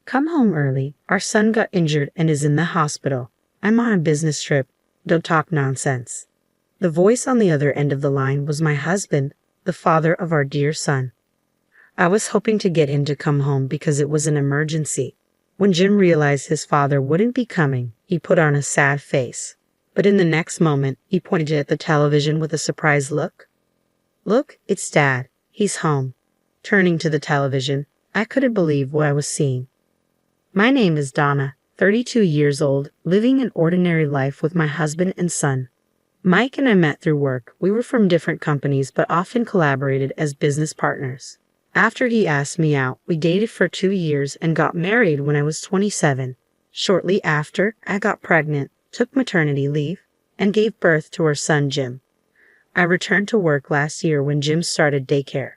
Come home early. Our son got injured and is in the hospital. I'm on a business trip. Don't talk nonsense. The voice on the other end of the line was my husband, the father of our dear son. I was hoping to get him to come home because it was an emergency. When Jim realized his father wouldn't be coming, he put on a sad face. But in the next moment, he pointed at the television with a surprised look. Look, it's Dad. He's home. Turning to the television, I couldn't believe what I was seeing. My name is Donna, 32 years old, living an ordinary life with my husband and son. Mike and I met through work. We were from different companies but often collaborated as business partners. After he asked me out, we dated for 2 years and got married when I was 27. Shortly after, I got pregnant, took maternity leave, and gave birth to our son Jim. I returned to work last year when Jim started daycare.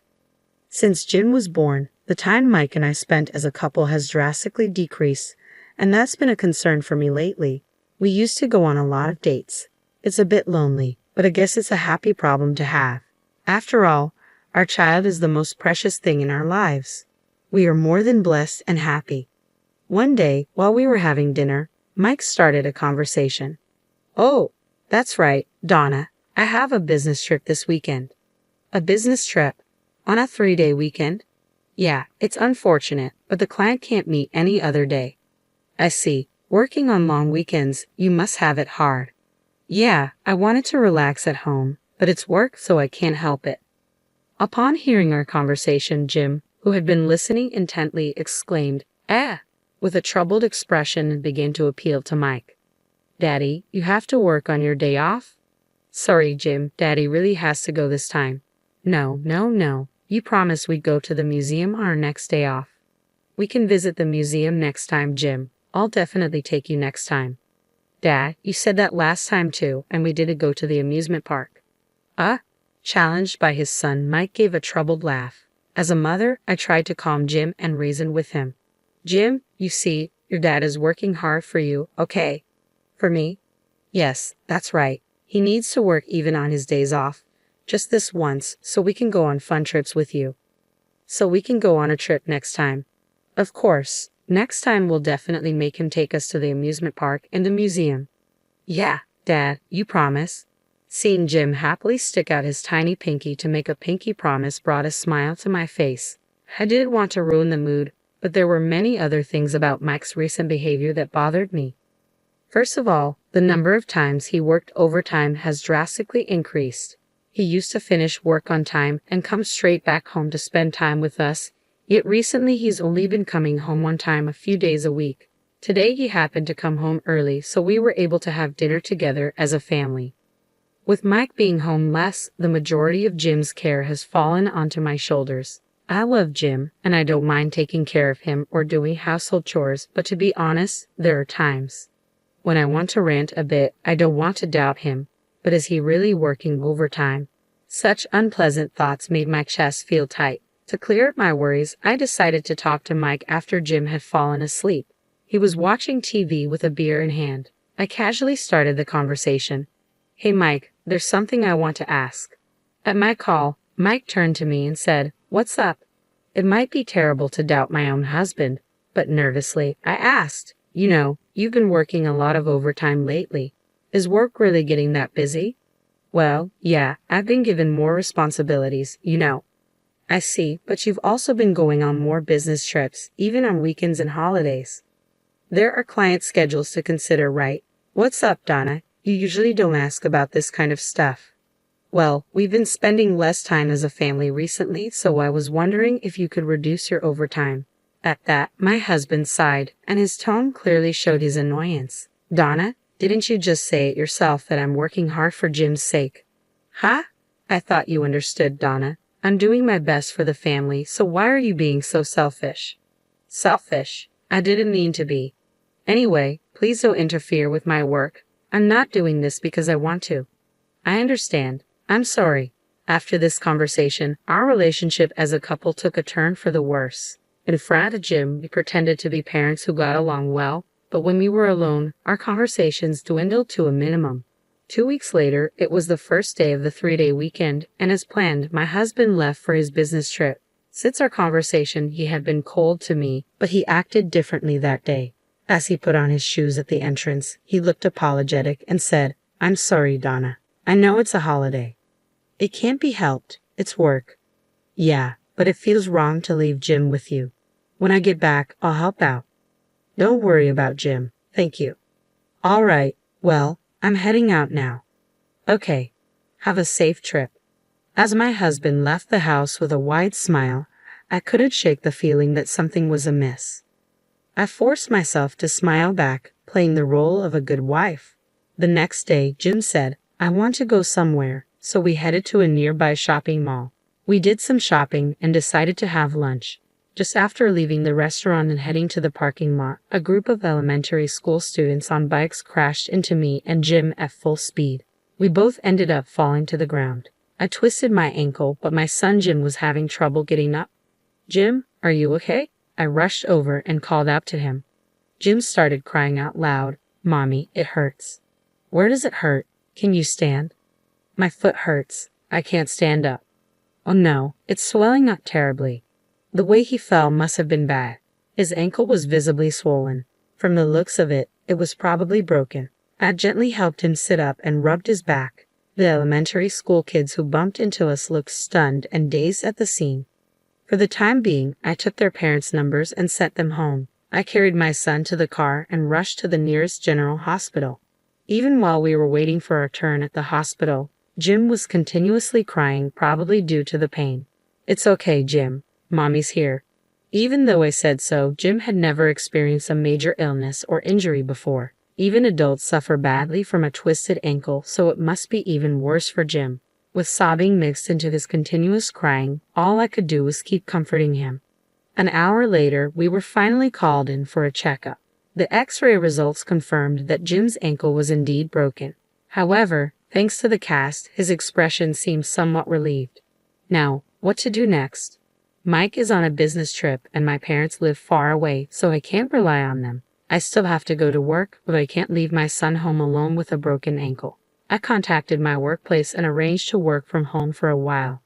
Since Jim was born, the time Mike and I spent as a couple has drastically decreased, and that's been a concern for me lately. We used to go on a lot of dates. It's a bit lonely, but I guess it's a happy problem to have. After all, our child is the most precious thing in our lives. We are more than blessed and happy. One day, while we were having dinner, Mike started a conversation. Oh, that's right, Donna. I have a business trip this weekend. A business trip? On a 3-day weekend? Yeah, it's unfortunate, but the client can't meet any other day. I see. Working on long weekends, you must have it hard. Yeah, I wanted to relax at home, but it's work, so I can't help it. Upon hearing our conversation, Jim, who had been listening intently, exclaimed, with a troubled expression and began to appeal to Mike. Daddy, you have to work on your day off? Sorry, Jim, Daddy really has to go this time. No. You promised we'd go to the museum on our next day off. We can visit the museum next time, Jim. I'll definitely take you next time. Dad, you said that last time too, and we didn't go to the amusement park. Challenged by his son, Mike gave a troubled laugh. As a mother, I tried to calm Jim and reason with him. Jim, you see, your dad is working hard for you, okay? For me? Yes, that's right. He needs to work even on his days off. Just this once, so we can go on fun trips with you. So we can go on a trip next time. Of course, next time we'll definitely make him take us to the amusement park and the museum. Yeah, Dad, you promise? Seeing Jim happily stick out his tiny pinky to make a pinky promise brought a smile to my face. I didn't want to ruin the mood, but there were many other things about Mike's recent behavior that bothered me. First of all, the number of times he worked overtime has drastically increased. He used to finish work on time and come straight back home to spend time with us, yet recently he's only been coming home one time a few days a week. Today he happened to come home early, so we were able to have dinner together as a family. With Mike being home less, the majority of Jim's care has fallen onto my shoulders. I love Jim, and I don't mind taking care of him or doing household chores, but to be honest, there are times when I want to rant a bit. I don't want to doubt him, but is he really working overtime? Such unpleasant thoughts made my chest feel tight. To clear up my worries, I decided to talk to Mike after Jim had fallen asleep. He was watching TV with a beer in hand. I casually started the conversation. Hey Mike, there's something I want to ask. At my call, Mike turned to me and said, What's up? It might be terrible to doubt my own husband, but nervously, I asked, You've been working a lot of overtime lately. Is work really getting that busy? Well, yeah, I've been given more responsibilities, I see, but you've also been going on more business trips, even on weekends and holidays. There are client schedules to consider, right? What's up, Donna? You usually don't ask about this kind of stuff. Well, we've been spending less time as a family recently, so I was wondering if you could reduce your overtime. At that, my husband sighed, and his tone clearly showed his annoyance. Donna, didn't you just say it yourself that I'm working hard for Jim's sake? Huh? I thought you understood, Donna. I'm doing my best for the family, so why are you being so selfish? Selfish? I didn't mean to be. Anyway, please don't interfere with my work. I'm not doing this because I want to. I understand. I'm sorry. After this conversation, our relationship as a couple took a turn for the worse. In front of Jim, we pretended to be parents who got along well, but when we were alone, our conversations dwindled to a minimum. 2 weeks later, it was the first day of the 3-day weekend, and as planned, my husband left for his business trip. Since our conversation, he had been cold to me, but he acted differently that day. As he put on his shoes at the entrance, he looked apologetic and said, "I'm sorry, Donna. I know it's a holiday. It can't be helped. It's work." "Yeah, but it feels wrong to leave Jim with you. When I get back, I'll help out." "Don't worry about Jim. Thank you." "All right. Well, I'm heading out now." "Okay. Have a safe trip." As my husband left the house with a wide smile, I couldn't shake the feeling that something was amiss. I forced myself to smile back, playing the role of a good wife. The next day, Jim said, "I want to go somewhere," so we headed to a nearby shopping mall. We did some shopping and decided to have lunch. Just after leaving the restaurant and heading to the parking lot, a group of elementary school students on bikes crashed into me and Jim at full speed. We both ended up falling to the ground. I twisted my ankle, but my son Jim was having trouble getting up. "Jim, are you okay?" I rushed over and called out to him. Jim started crying out loud, "Mommy, it hurts." "Where does it hurt? Can you stand?" "My foot hurts. I can't stand up." "Oh no, it's swelling up terribly." The way he fell must have been bad. His ankle was visibly swollen. From the looks of it, it was probably broken. I gently helped him sit up and rubbed his back. The elementary school kids who bumped into us looked stunned and dazed at the scene. For the time being, I took their parents' numbers and sent them home. I carried my son to the car and rushed to the nearest general hospital. Even while we were waiting for our turn at the hospital, Jim was continuously crying, probably due to the pain. "It's okay, Jim. Mommy's here." Even though I said so, Jim had never experienced a major illness or injury before. Even adults suffer badly from a twisted ankle, so it must be even worse for Jim. With sobbing mixed into his continuous crying, all I could do was keep comforting him. An hour later, we were finally called in for a checkup. The X-ray results confirmed that Jim's ankle was indeed broken. However, thanks to the cast, his expression seemed somewhat relieved. Now, what to do next? Mike is on a business trip and my parents live far away, so I can't rely on them. I still have to go to work, but I can't leave my son home alone with a broken ankle. I contacted my workplace and arranged to work from home for a while.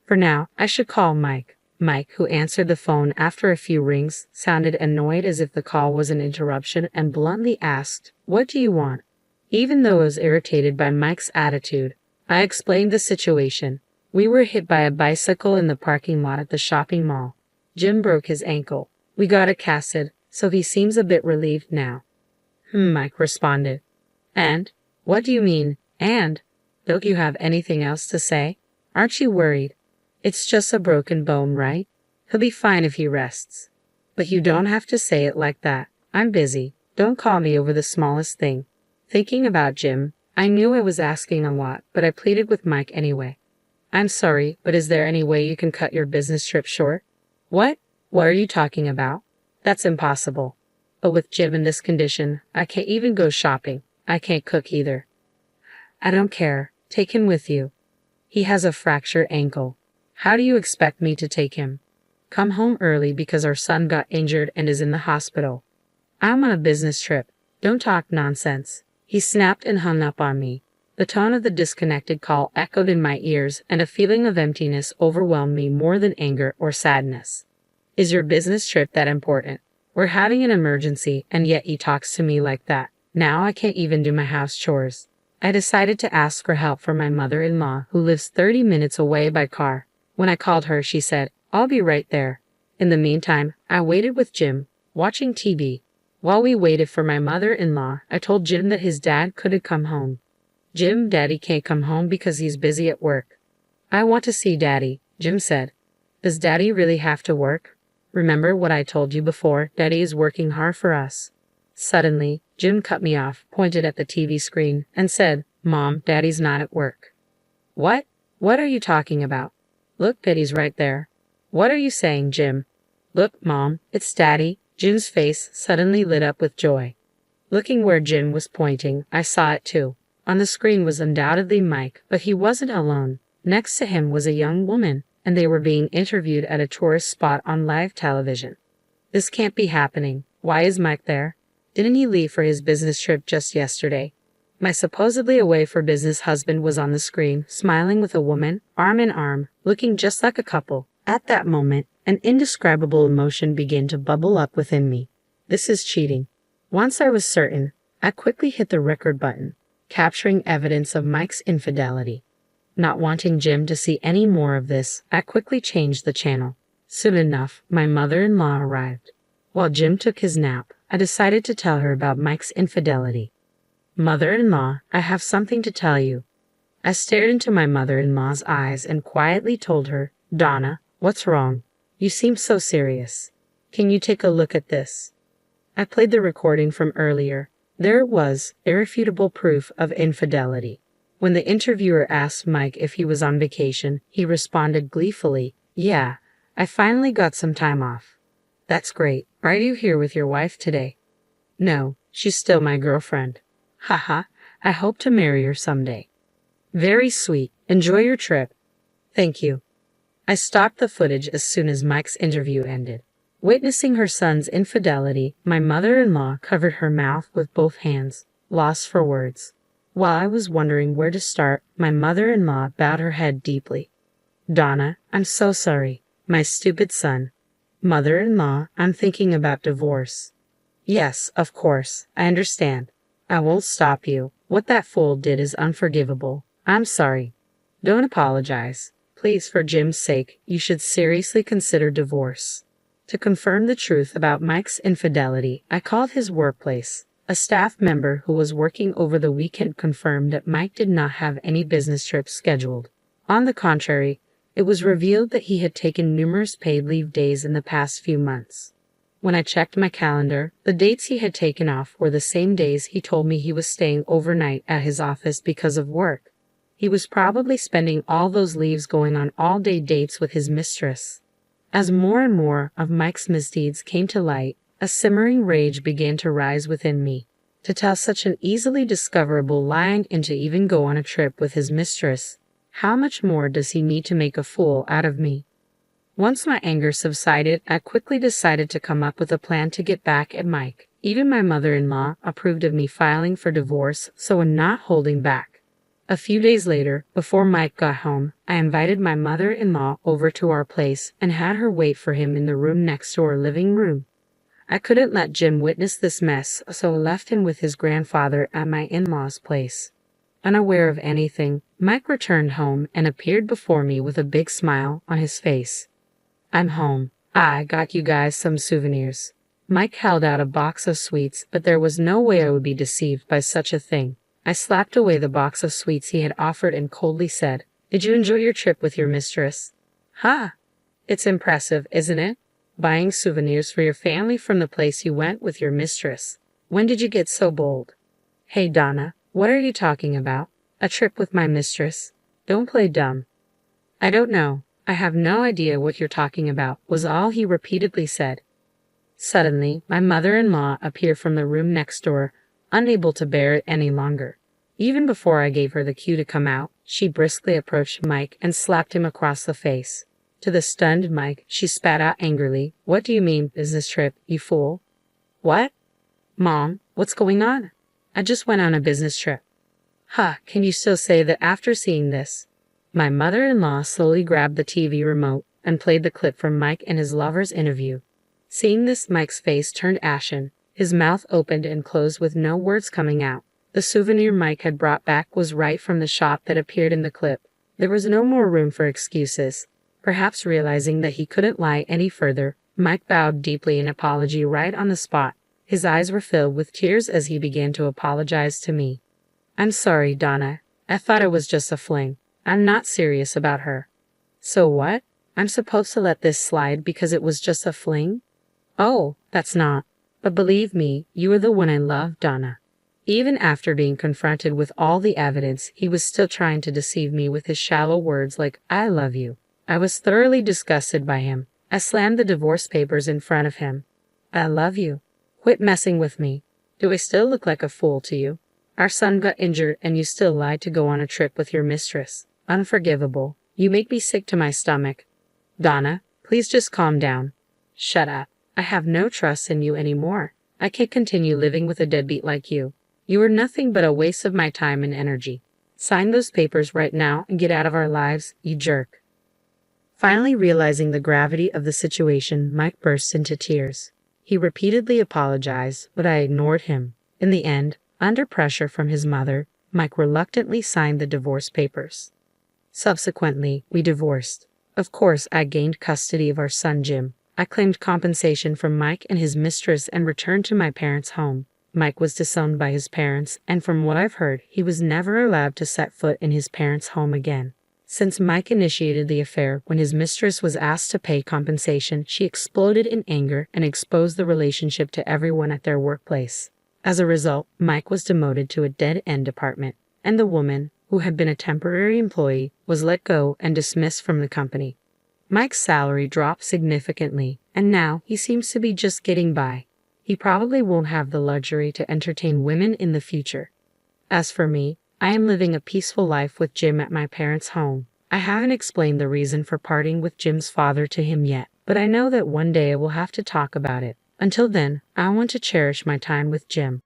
For now, I should call Mike. Mike, who answered the phone after a few rings, sounded annoyed as if the call was an interruption and bluntly asked, "What do you want?" Even though I was irritated by Mike's attitude, I explained the situation. We were hit by a bicycle in the parking lot at the shopping mall. Jim broke his ankle. We got it casted, so he seems a bit relieved now. Mike responded. "And? What do you mean, and? Don't you have anything else to say? Aren't you worried? It's just a broken bone, right? He'll be fine if he rests." "But you don't have to say it like that. I'm busy. Don't call me over the smallest thing." Thinking about Jim, I knew I was asking a lot, but I pleaded with Mike anyway. "I'm sorry, but is there any way you can cut your business trip short?" "What? What are you talking about? That's impossible. But with Jim in this condition, I can't even go shopping. I can't cook either." "I don't care. Take him with you. He has a fractured ankle. How do you expect me to take him?" "Come home early because our son got injured and is in the hospital." "I'm on a business trip. Don't talk nonsense." He snapped and hung up on me. The tone of the disconnected call echoed in my ears, and a feeling of emptiness overwhelmed me more than anger or sadness. "Is your business trip that important? We're having an emergency, and yet he talks to me like that. Now I can't even do my house chores." I decided to ask for help from my mother-in-law, who lives 30 minutes away by car. When I called her, she said, "I'll be right there." In the meantime, I waited with Jim, watching TV. While we waited for my mother-in-law, I told Jim that his dad couldn't come home. "Jim, Daddy can't come home because he's busy at work." "I want to see Daddy," Jim said. "Does Daddy really have to work? Remember what I told you before, Daddy is working hard for us." Suddenly, Jim cut me off, pointed at the TV screen, and said, "Mom, Daddy's not at work." "What? What are you talking about?" "Look, Daddy's right there." "What are you saying, Jim?" "Look, Mom, it's Daddy." Jim's face suddenly lit up with joy. Looking where Jim was pointing, I saw it too. On the screen was undoubtedly Mike, but he wasn't alone. Next to him was a young woman, and they were being interviewed at a tourist spot on live television. This can't be happening. Why is Mike there? Didn't he leave for his business trip just yesterday? My supposedly away for business husband was on the screen, smiling with a woman, arm in arm, looking just like a couple. At that moment, An indescribable emotion began to bubble up within me. This is cheating. Once I was certain, I quickly hit the record button, capturing evidence of Mike's infidelity. Not wanting Jim to see any more of this, I quickly changed the channel. Soon enough, my mother-in-law arrived. While Jim took his nap, I decided to tell her about Mike's infidelity. Mother-in-law, I have something to tell you. I stared into my mother-in-law's eyes and quietly told her, Donna, what's wrong? You seem so serious. Can you take a look at this? I played the recording from earlier. There it was, irrefutable proof of infidelity. When the interviewer asked Mike if he was on vacation, he responded gleefully, Yeah, I finally got some time off. That's great. Are you here with your wife today? No, she's still my girlfriend. Haha, I hope to marry her someday. Very sweet. Enjoy your trip. Thank you. I stopped the footage as soon as Mike's interview ended. Witnessing her son's infidelity, my mother-in-law covered her mouth with both hands, lost for words. While I was wondering where to start, my mother-in-law bowed her head deeply. Donna, I'm so sorry. My stupid son. Mother-in-law, I'm thinking about divorce. Yes, of course, I understand. I won't stop you. What that fool did is unforgivable. I'm sorry. Don't apologize. Please, for Jim's sake, you should seriously consider divorce. To confirm the truth about Mike's infidelity, I called his workplace. A staff member who was working over the weekend confirmed that Mike did not have any business trips scheduled. On the contrary, it was revealed that he had taken numerous paid leave days in the past few months. When I checked my calendar, the dates he had taken off were the same days he told me he was staying overnight at his office because of work. He was probably spending all those leaves going on all-day dates with his mistress. As more and more of Mike's misdeeds came to light, a simmering rage began to rise within me. To tell such an easily discoverable lie and to even go on a trip with his mistress, how much more does he need to make a fool out of me? Once my anger subsided, I quickly decided to come up with a plan to get back at Mike. Even my mother-in-law approved of me filing for divorce, so I'm not holding back. A few days later, before Mike got home, I invited my mother-in-law over to our place and had her wait for him in the room next to our living room. I couldn't let Jim witness this mess, so I left him with his grandfather at my in-laws' place. Unaware of anything, Mike returned home and appeared before me with a big smile on his face. I'm home. I got you guys some souvenirs. Mike held out a box of sweets, but there was no way I would be deceived by such a thing. I slapped away the box of sweets he had offered and coldly said, Did you enjoy your trip with your mistress? Ha! It's impressive, isn't it? Buying souvenirs for your family from the place you went with your mistress. When did you get so bold? Hey, Donna, what are you talking about? A trip with my mistress? Don't play dumb. I don't know. I have no idea what you're talking about, was all he repeatedly said. Suddenly, my mother-in-law appeared from the room next door, unable to bear it any longer. Even before I gave her the cue to come out, she briskly approached Mike and slapped him across the face. To the stunned Mike, she spat out angrily, What do you mean, business trip, you fool? What? Mom, what's going on? I just went on a business trip. Huh, can you still say that after seeing this? My mother-in-law slowly grabbed the TV remote and played the clip from Mike and his lover's interview. Seeing this, Mike's face turned ashen. His mouth opened and closed with no words coming out. The souvenir Mike had brought back was right from the shop that appeared in the clip. There was no more room for excuses. Perhaps realizing that he couldn't lie any further, Mike bowed deeply in apology right on the spot. His eyes were filled with tears as he began to apologize to me. I'm sorry, Donna. I thought it was just a fling. I'm not serious about her. So what? I'm supposed to let this slide because it was just a fling? Oh, that's not. But believe me, you are the one I love, Donna. Even after being confronted with all the evidence, he was still trying to deceive me with his shallow words like, I love you. I was thoroughly disgusted by him. I slammed the divorce papers in front of him. I love you. Quit messing with me. Do I still look like a fool to you? Our son got injured and you still lied to go on a trip with your mistress. Unforgivable. You make me sick to my stomach. Donna, please just calm down. Shut up. I have no trust in you anymore. I can't continue living with a deadbeat like you. You are nothing but a waste of my time and energy. Sign those papers right now and get out of our lives, you jerk. Finally realizing the gravity of the situation, Mike burst into tears. He repeatedly apologized, but I ignored him. In the end, under pressure from his mother, Mike reluctantly signed the divorce papers. Subsequently, we divorced. Of course, I gained custody of our son Jim. I claimed compensation from Mike and his mistress and returned to my parents' home. Mike was disowned by his parents, and from what I've heard, he was never allowed to set foot in his parents' home again. Since Mike initiated the affair, when his mistress was asked to pay compensation, she exploded in anger and exposed the relationship to everyone at their workplace. As a result, Mike was demoted to a dead-end department, and the woman, who had been a temporary employee, was let go and dismissed from the company. Mike's salary dropped significantly, and now he seems to be just getting by. He probably won't have the luxury to entertain women in the future. As for me, I am living a peaceful life with Jim at my parents' home. I haven't explained the reason for parting with Jim's father to him yet, but I know that one day I will have to talk about it. Until then, I want to cherish my time with Jim.